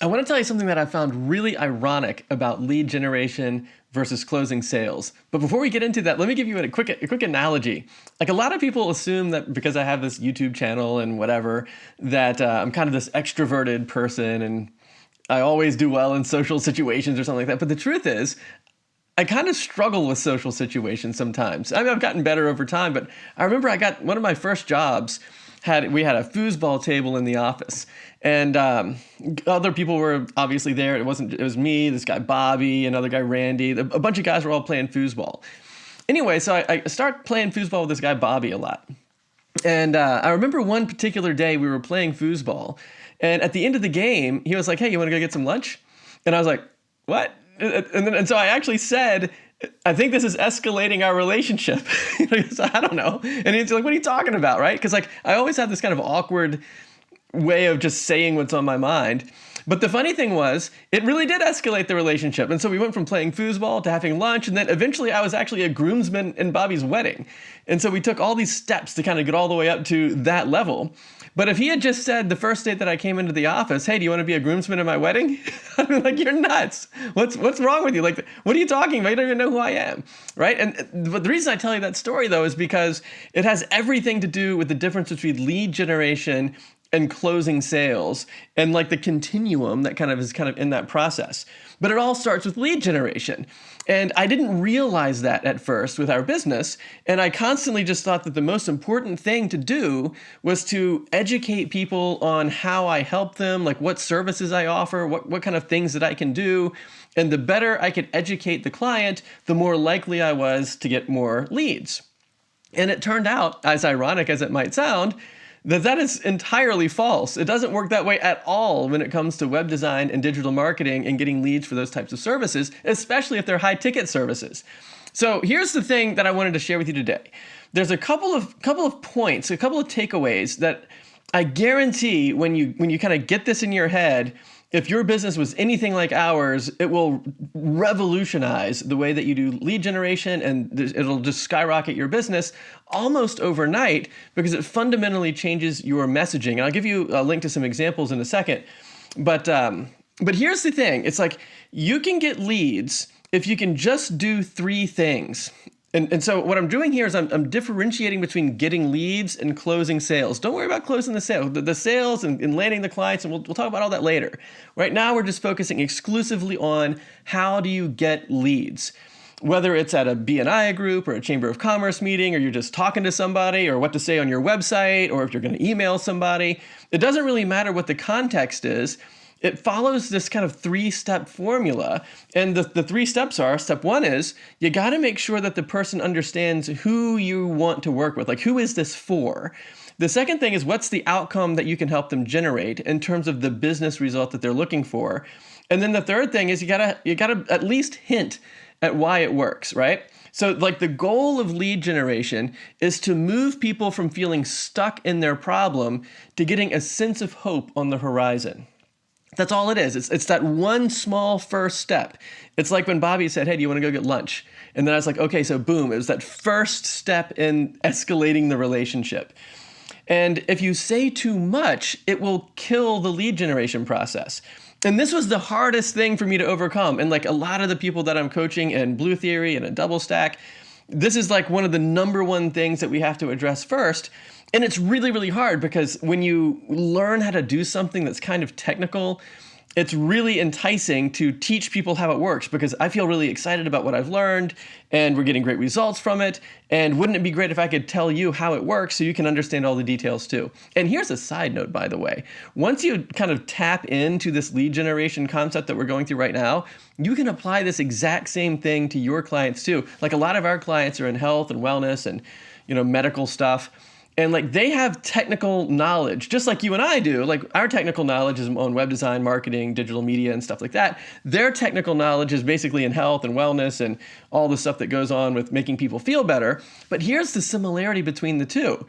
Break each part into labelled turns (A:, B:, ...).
A: I want to tell you something that I found really ironic about lead generation versus closing sales. But before we get into that, let me give you a quick analogy. Like, a lot of people assume that because I have this YouTube channel and whatever, that I'm kind of this extroverted person and I always do well in social situations or something like that. But the truth is, I kind of struggle with social situations sometimes. I mean, I've gotten better over time, but I remember I got one of my first jobs. We had a foosball table in the office, and other people were obviously there. It was me, this guy Bobby, another guy Randy. A bunch of guys were all playing foosball. Anyway, so I start playing foosball with this guy Bobby a lot. And I remember one particular day we were playing foosball, and at the end of the game, he was like, "Hey, you want to go get some lunch?" And I was like, "What?" And so I actually said, "I think this is escalating our relationship." So I don't know. And he's like, "What are you talking about?" Right? Because like I always have this kind of awkward way of just saying what's on my mind. But the funny thing was, it really did escalate the relationship. And so we went from playing foosball to having lunch. And then eventually I was actually a groomsman in Bobby's wedding. And so we took all these steps to kind of get all the way up to that level. But if he had just said the first day that I came into the office, "Hey, do you want to be a groomsman in my wedding?" I'd be like, "You're nuts. What's wrong with you? Like, what are you talking about? You don't even know who I am." Right? But the reason I tell you that story, though, is because it has everything to do with the difference between lead generation and closing sales, and like the continuum that is in that process. But it all starts with lead generation. And I didn't realize that at first with our business. And I constantly just thought that the most important thing to do was to educate people on how I help them, like what services I offer, what kind of things that I can do. And the better I could educate the client, the more likely I was to get more leads. And it turned out, as ironic as it might sound, that is entirely false. It doesn't work that way at all when it comes to web design and digital marketing and getting leads for those types of services, especially if they're high ticket services. So here's the thing that I wanted to share with you today. There's a couple of points, a couple of takeaways that I guarantee when you kind of get this in your head, if your business was anything like ours, it will revolutionize the way that you do lead generation, and it'll just skyrocket your business almost overnight because it fundamentally changes your messaging. And I'll give you a link to some examples in a second. But here's the thing. It's like you can get leads if you can just do three things. And so what I'm doing here is I'm differentiating between getting leads and closing sales. Don't worry about closing the sale. The sales and landing the clients, and we'll talk about all that later. Right now, we're just focusing exclusively on how do you get leads. Whether it's at a BNI group or a Chamber of Commerce meeting, or you're just talking to somebody, or what to say on your website, or if you're going to email somebody, it doesn't really matter what the context is. It follows this kind of three-step formula. And the three steps are, step one is, you got to make sure that the person understands who you want to work with. Like, who is this for? The second thing is, what's the outcome that you can help them generate in terms of the business result that they're looking for? And then the third thing is you gotta at least hint at why it works, right? So like the goal of lead generation is to move people from feeling stuck in their problem to getting a sense of hope on the horizon. That's all it is. It's that one small first step. It's like when Bobby said, "Hey, do you want to go get lunch?" And then I was like, okay, so boom, it was that first step in escalating the relationship. And if you say too much, it will kill the lead generation process. And this was the hardest thing for me to overcome. And like a lot of the people that I'm coaching in Blue Theory and a Double Stack, this is like one of the number one things that we have to address first. And it's really, really hard because when you learn how to do something that's kind of technical, it's really enticing to teach people how it works because I feel really excited about what I've learned and we're getting great results from it. And wouldn't it be great if I could tell you how it works so you can understand all the details too? And here's a side note, by the way. Once you kind of tap into this lead generation concept that we're going through right now, you can apply this exact same thing to your clients too. Like a lot of our clients are in health and wellness and, medical stuff. And like they have technical knowledge, just like you and I do. Like our technical knowledge is on web design, marketing, digital media, and stuff like that. Their technical knowledge is basically in health and wellness and all the stuff that goes on with making people feel better. But here's the similarity between the two.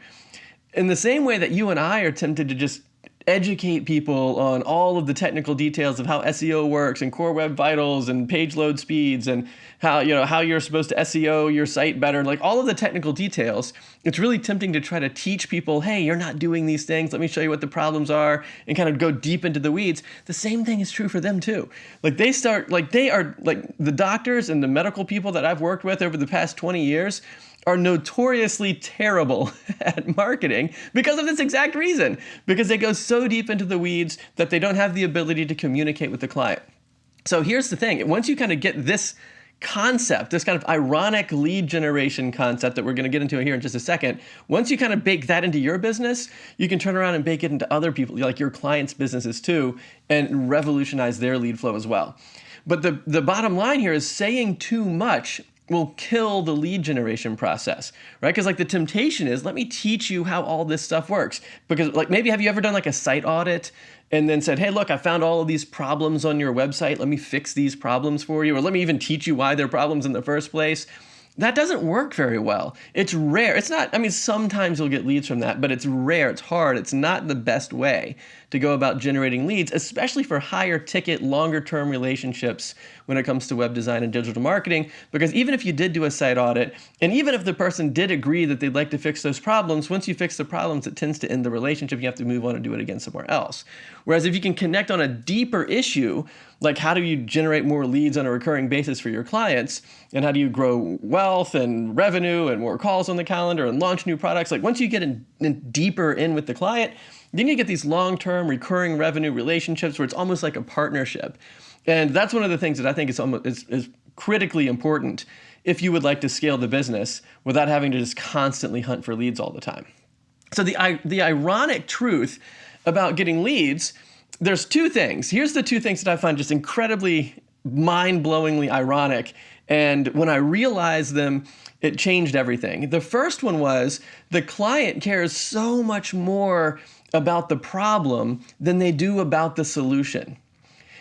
A: In the same way that you and I are tempted to just educate people on all of the technical details of how SEO works and core web vitals and page load speeds and how, how you're supposed to SEO your site better, like all of the technical details. It's really tempting to try to teach people, hey, you're not doing these things. Let me show you what the problems are, and kind of go deep into the weeds. The same thing is true for them too. Like they are like the doctors and the medical people that I've worked with over the past 20 years are notoriously terrible at marketing because of this exact reason, because they go so deep into the weeds that they don't have the ability to communicate with the client. So here's the thing. Once you kind of get this concept, this kind of ironic lead generation concept that we're going to get into here in just a second, once you kind of bake that into your business, you can turn around and bake it into other people, like your clients' businesses too, and revolutionize their lead flow as well. But the bottom line here is saying too much will kill the lead generation process, right? Because like the temptation is, let me teach you how all this stuff works. Because like maybe have you ever done like a site audit and then said, hey, look, I found all of these problems on your website. Let me fix these problems for you. Or let me even teach you why they're problems in the first place. That doesn't work very well. It's rare. It's not, I mean, sometimes you'll get leads from that, but it's rare. It's hard. It's not the best way to go about generating leads, especially for higher ticket, longer term relationships when it comes to web design and digital marketing. Because even if you did do a site audit, and even if the person did agree that they'd like to fix those problems, once you fix the problems, it tends to end the relationship. You have to move on and do it again somewhere else. Whereas if you can connect on a deeper issue, like how do you generate more leads on a recurring basis for your clients, and how do you grow wealth and revenue and more calls on the calendar and launch new products, like once you get in deeper in with the client, then you get these long-term recurring revenue relationships where it's almost like a partnership. And that's one of the things that I think is critically important if you would like to scale the business without having to just constantly hunt for leads all the time. So the ironic truth about getting leads, there's two things. Here's the two things that I find just incredibly mind-blowingly ironic. And when I realized them, it changed everything. The first one was the client cares so much more about the problem than they do about the solution.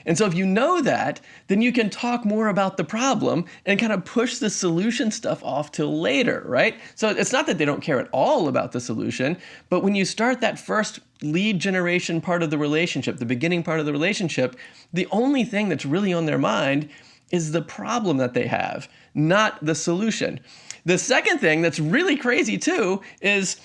A: And so if you know that, then you can talk more about the problem and kind of push the solution stuff off till later, right? So it's not that they don't care at all about the solution, but when you start that first lead generation part of the relationship, the beginning part of the relationship, the only thing that's really on their mind is the problem that they have, not the solution. The second thing that's really crazy too is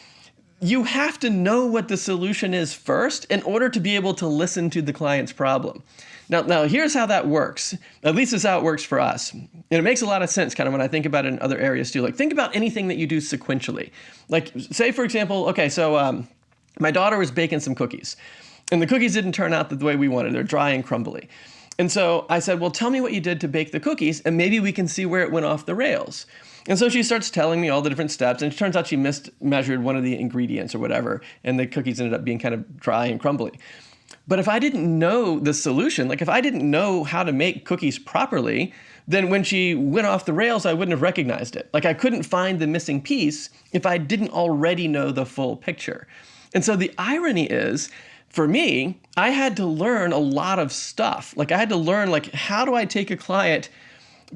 A: you have to know what the solution is first in order to be able to listen to the client's problem. Now here's how that works. At least this is how it works for us. And it makes a lot of sense kind of when I think about it in other areas too. Like think about anything that you do sequentially. Like say for example, okay, so my daughter was baking some cookies and the cookies didn't turn out the way we wanted. They're dry and crumbly. And so I said, well, tell me what you did to bake the cookies and maybe we can see where it went off the rails. And so she starts telling me all the different steps, and it turns out she mismeasured one of the ingredients or whatever, and the cookies ended up being kind of dry and crumbly. But if I didn't know the solution, like if I didn't know how to make cookies properly, then when she went off the rails, I wouldn't have recognized it. Like I couldn't find the missing piece if I didn't already know the full picture. And so the irony is, for me, I had to learn a lot of stuff. Like I had to learn, like, how do I take a client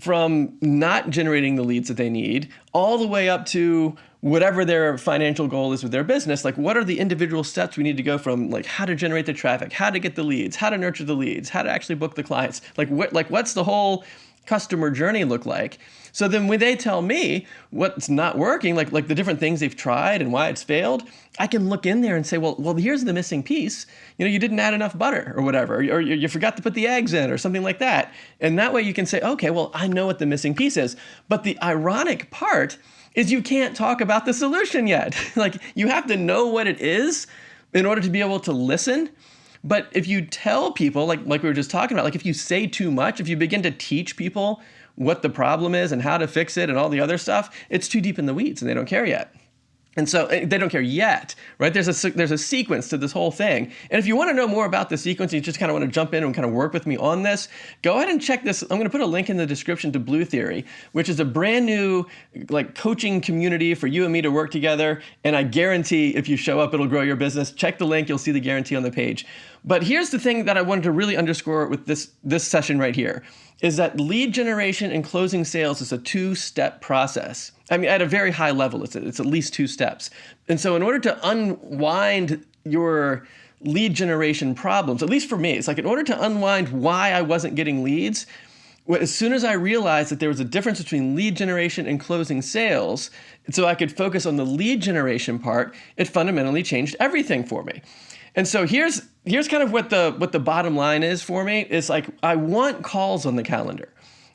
A: from not generating the leads that they need all the way up to whatever their financial goal is with their business. Like what are the individual steps we need to go from, like how to generate the traffic, how to get the leads, how to nurture the leads, how to actually book the clients, like what's the whole customer journey look like? So then when they tell me what's not working, like the different things they've tried and why it's failed, I can look in there and say, well, here's the missing piece. You didn't add enough butter or whatever, or you forgot to put the eggs in or something like that. And that way you can say, okay, well, I know what the missing piece is. But the ironic part is you can't talk about the solution yet. Like you have to know what it is in order to be able to listen. But if you tell people, like we were just talking about, like if you say too much, if you begin to teach people what the problem is and how to fix it and all the other stuff, it's too deep in the weeds and they don't care yet. And so they don't care yet, right? There's a sequence to this whole thing. And if you want to know more about the sequence, you just kind of want to jump in and kind of work with me on this, go ahead and check this. I'm going to put a link in the description to Blue Theory, which is a brand new like coaching community for you and me to work together. And I guarantee if you show up, it'll grow your business. Check the link. You'll see the guarantee on the page. But here's the thing that I wanted to really underscore with this session right here is that lead generation and closing sales is a two-step process. I mean, at a very high level, it's at least two steps. And so in order to unwind your lead generation problems, at least for me. It's like in order to unwind why I wasn't getting leads, as soon as I realized that there was a difference between lead generation and closing sales, so I could focus on the lead generation part, it fundamentally changed everything for me. And so here's kind of what the bottom line is for me. It's like I want calls on the calendar.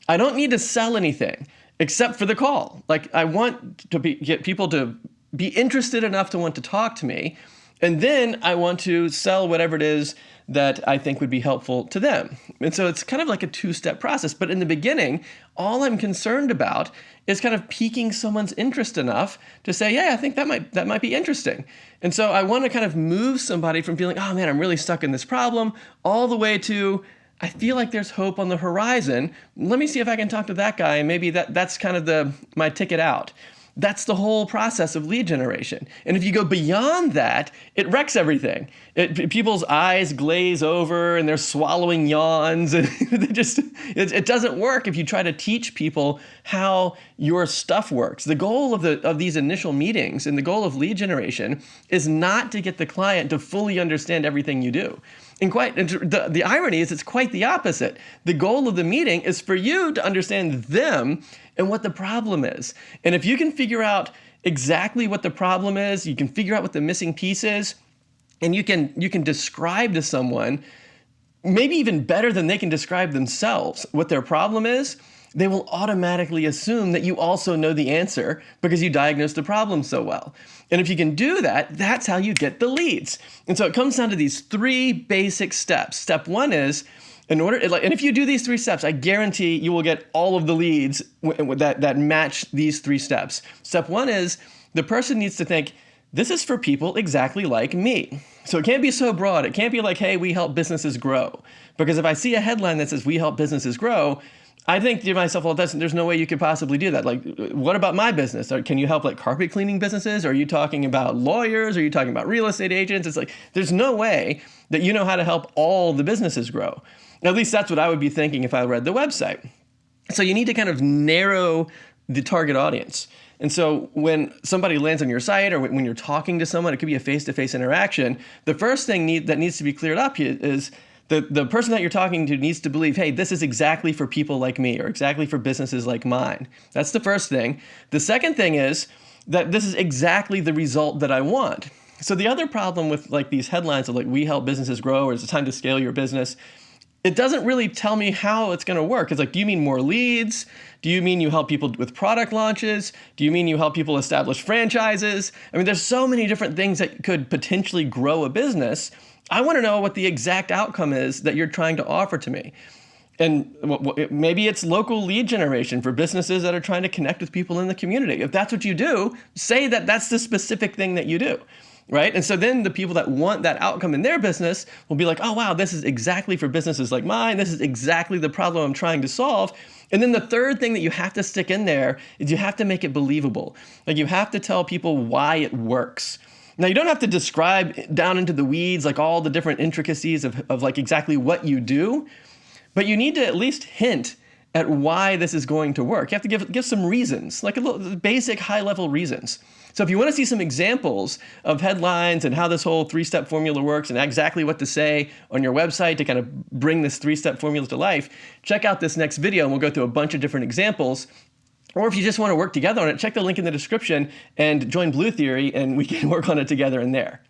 A: I don't need to sell anything except for the call. Like I want to get people to be interested enough to want to talk to me. And then I want to sell whatever it is that I think would be helpful to them. And so it's kind of like a two-step process. But in the beginning, all I'm concerned about is kind of piquing someone's interest enough to say, yeah, I think that might be interesting. And so I want to kind of move somebody from feeling, oh man, I'm really stuck in this problem, all the way to, I feel like there's hope on the horizon. Let me see if I can talk to that guy, and maybe that's kind of my ticket out. That's the whole process of lead generation. And if you go beyond that, it wrecks everything. People's eyes glaze over and they're swallowing yawns. And it doesn't work if you try to teach people how your stuff works. The goal of these initial meetings and the goal of lead generation is not to get the client to fully understand everything you do. And the irony is it's quite the opposite. The goal of the meeting is for you to understand them and what the problem is. And if you can figure out exactly what the problem is, you can figure out what the missing piece is, and you can describe to someone, maybe even better than they can describe themselves, what their problem is, they will automatically assume that you also know the answer because you diagnosed the problem so well. And if you can do that, that's how you get the leads. And so it comes down to these three basic steps. Step one is, and if you do these three steps, I guarantee you will get all of the leads that match these three steps. Step one is the person needs to think, this is for people exactly like me. So it can't be so broad. It can't be like, hey, we help businesses grow. Because if I see a headline that says we help businesses grow, I think to myself, well, there's no way you could possibly do that. Like, what about my business? Can you help like carpet cleaning businesses? Are you talking about lawyers? Are you talking about real estate agents? It's like, there's no way that you know how to help all the businesses grow. At least that's what I would be thinking if I read the website. So you need to kind of narrow the target audience. And so when somebody lands on your site or when you're talking to someone, it could be a face-to-face interaction, the first thing that needs to be cleared up is the person that you're talking to needs to believe, hey, this is exactly for people like me or exactly for businesses like mine. That's the first thing. The second thing is that this is exactly the result that I want. So the other problem with like these headlines of like, we help businesses grow, or it's time to scale your business, it doesn't really tell me how it's going to work. It's like, do you mean more leads? Do you mean you help people with product launches? Do you mean you help people establish franchises? I mean, there's so many different things that could potentially grow a business. I want to know what the exact outcome is that you're trying to offer to me. And maybe it's local lead generation for businesses that are trying to connect with people in the community. If that's what you do, say that that's the specific thing that you do. Right? And so then the people that want that outcome in their business will be like, oh, wow, this is exactly for businesses like mine. This is exactly the problem I'm trying to solve. And then the third thing that you have to stick in there is you have to make it believable. Like you have to tell people why it works. Now, you don't have to describe down into the weeds, like all the different intricacies of like exactly what you do, but you need to at least hint at why this is going to work. You have to give some reasons, like a little basic high-level reasons. So if you want to see some examples of headlines and how this whole three-step formula works and exactly what to say on your website to kind of bring this three-step formula to life, check out this next video and we'll go through a bunch of different examples. Or if you just want to work together on it, check the link in the description and join Blue Theory and we can work on it together in there.